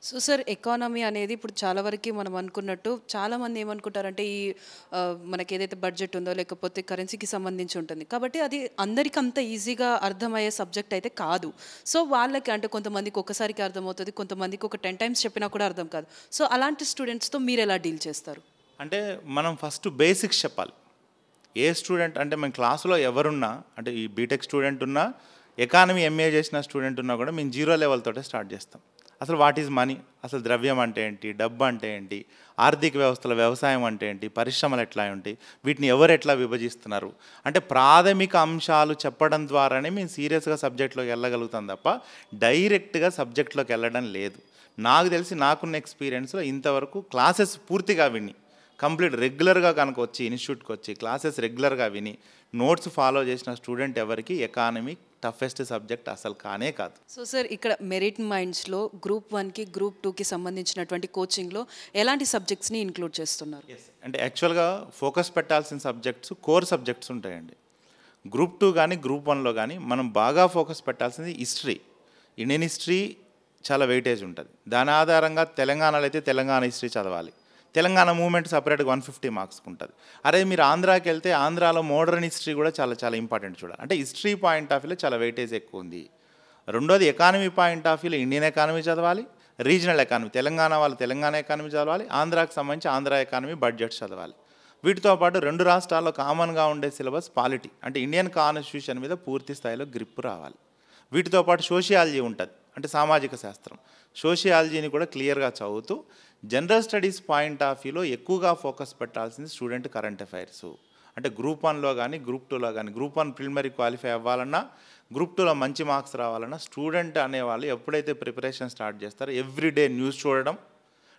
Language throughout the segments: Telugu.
సో సార్ ఎకానమీ అనేది ఇప్పుడు చాలా వరకు మనం అనుకున్నట్టు చాలామంది ఏమనుకుంటారంటే ఈ మనకి ఏదైతే బడ్జెట్ ఉందో లేకపోతే కరెన్సీకి సంబంధించి ఉంటుంది కాబట్టి అది అందరికీ అంత ఈజీగా అర్థమయ్యే సబ్జెక్ట్ అయితే కాదు. సో వాళ్ళకి అంటే కొంతమందికి ఒకసారికి అర్థమవుతుంది, కొంతమందికి ఒక 10 టైమ్స్ చెప్పినా కూడా అర్థం కాదు. సో అలాంటి స్టూడెంట్స్తో మీరు ఎలా డీల్ చేస్తారు? అంటే మనం ఫస్ట్ బేసిక్స్ చెప్పాలి. ఏ స్టూడెంట్ అంటే మన క్లాసులో ఎవరున్నా, అంటే ఈ బీటెక్ స్టూడెంట్ ఉన్నా, ఎకానమీ ఎంఏ చేసిన స్టూడెంట్ ఉన్నా కూడా మేము జీరో లెవెల్ తోటే స్టార్ట్ చేస్తాం. అసలు వాట్ ఈజ్ మనీ, అసలు ద్రవ్యం అంటే ఏంటి, డబ్బు అంటే ఏంటి, ఆర్థిక వ్యవస్థల వ్యవసాయం అంటే ఏంటి, పరిశ్రమలు ఎట్లా ఉంటాయి, వీటిని ఎవరు ఎట్లా విభజిస్తున్నారు, అంటే ప్రాథమిక అంశాలు చెప్పడం ద్వారానే మేము సీరియస్గా సబ్జెక్ట్లోకి వెళ్ళగలుగుతాం తప్ప డైరెక్ట్గా సబ్జెక్ట్లోకి వెళ్ళడం లేదు. నాకు తెలిసి నాకున్న ఎక్స్పీరియన్స్లో ఇంతవరకు క్లాసెస్ పూర్తిగా విని కంప్లీట్ రెగ్యులర్గా కనుక వచ్చి ఇన్స్టిట్యూట్కి వచ్చి క్లాసెస్ రెగ్యులర్గా విని నోట్స్ ఫాలో చేసిన స్టూడెంట్ ఎవరికి ఎకానమీ టఫెస్ట్ సబ్జెక్ట్ అసలు కానే కాదు. సో సార్ ఇక్కడ మెరిట్ మైండ్స్లో గ్రూప్ 1కి గ్రూప్ 2కి సంబంధించినటువంటి కోచింగ్లో ఎలాంటి సబ్జెక్ట్స్ని ఇంక్లూడ్ చేస్తున్నారు? అంటే యాక్చువల్గా ఫోకస్ పెట్టాల్సిన సబ్జెక్ట్స్ కోర్ సబ్జెక్ట్స్ ఉంటాయండి. గ్రూప్ 2 కానీ గ్రూప్ 1లో కానీ మనం బాగా ఫోకస్ పెట్టాల్సింది హిస్టరీ. ఇండియన్ హిస్టరీ చాలా వెయిటేజ్ ఉంటుంది. దాని ఆధారంగా తెలంగాణలో అయితే తెలంగాణ హిస్టరీ చదవాలి. తెలంగాణ మూవ్మెంట్ సపరేట్గా 150 మార్క్స్కి ఉంటుంది. అదే మీరు ఆంధ్రాకి వెళ్తే ఆంధ్రాలో మోడర్న్ హిస్టరీ కూడా చాలా చాలా ఇంపార్టెంట్ చూడాలి. అంటే హిస్టరీ పాయింట్ ఆఫ్ వ్యూలో చాలా వెయిటేజ్ ఎక్కువ ఉంది. రెండోది ఎకానమీ పాయింట్ ఆఫ్ వ్యూలో ఇండియన్ ఎకానమీ చదవాలి, రీజనల్ ఎకానమీ తెలంగాణ వాళ్ళు తెలంగాణ ఎకానమీ చదవాలి, ఆంధ్రాకి సంబంధించి ఆంధ్ర ఎకానమీ బడ్జెట్ చదవాలి. వీటితో పాటు రెండు రాష్ట్రాల్లో కామన్గా ఉండే సిలబస్ పాలిటీ, అంటే ఇండియన్ కాన్స్టిట్యూషన్ మీద పూర్తి స్థాయిలో గ్రిప్ రావాలి. వీటితో పాటు సోషియాలజీ ఉంటుంది, అంటే సామాజిక శాస్త్రం. సోషియాలజీని కూడా క్లియర్గా చదువుతూ జనరల్ స్టడీస్ పాయింట్ ఆఫ్ వ్యూలో ఎక్కువగా ఫోకస్ పెట్టాల్సింది స్టూడెంట్ కరెంట్ అఫైర్స్. అంటే గ్రూప్ 1లో కానీ గ్రూప్ 2లో కానీ గ్రూప్ 1 ప్రిలిమినరీ క్వాలిఫై అవ్వాలన్నా, గ్రూప్ 2లో మంచి మార్క్స్ రావాలన్నా స్టూడెంట్ అనేవాళ్ళు ఎప్పుడైతే ప్రిపరేషన్ స్టార్ట్ చేస్తారో ఎవ్రీడే న్యూస్ చూడడం,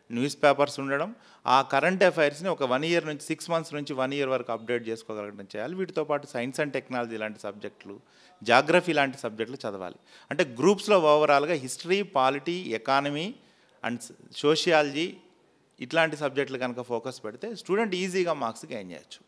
న్యూస్ పేపర్స్ ఉండడం, ఆ కరెంట్ అఫైర్స్ని ఒక 1 ఇయర్ నుంచి 6 మంత్స్ నుంచి 1 ఇయర్ వరకు అప్డేట్ చేసుకోగలగడం చేయాలి. వీటితో పాటు సైన్స్ అండ్ టెక్నాలజీ లాంటి సబ్జెక్టులు, జాగ్రఫీ లాంటి సబ్జెక్టులు చదవాలి. అంటే గ్రూప్స్లో ఓవరాల్గా history, polity, economy and sociology ఇట్లాంటి సబ్జెక్టులు కనుక ఫోకస్ పెడితే స్టూడెంట్ ఈజీగా మార్క్స్ గెయిన్ చేయొచ్చు.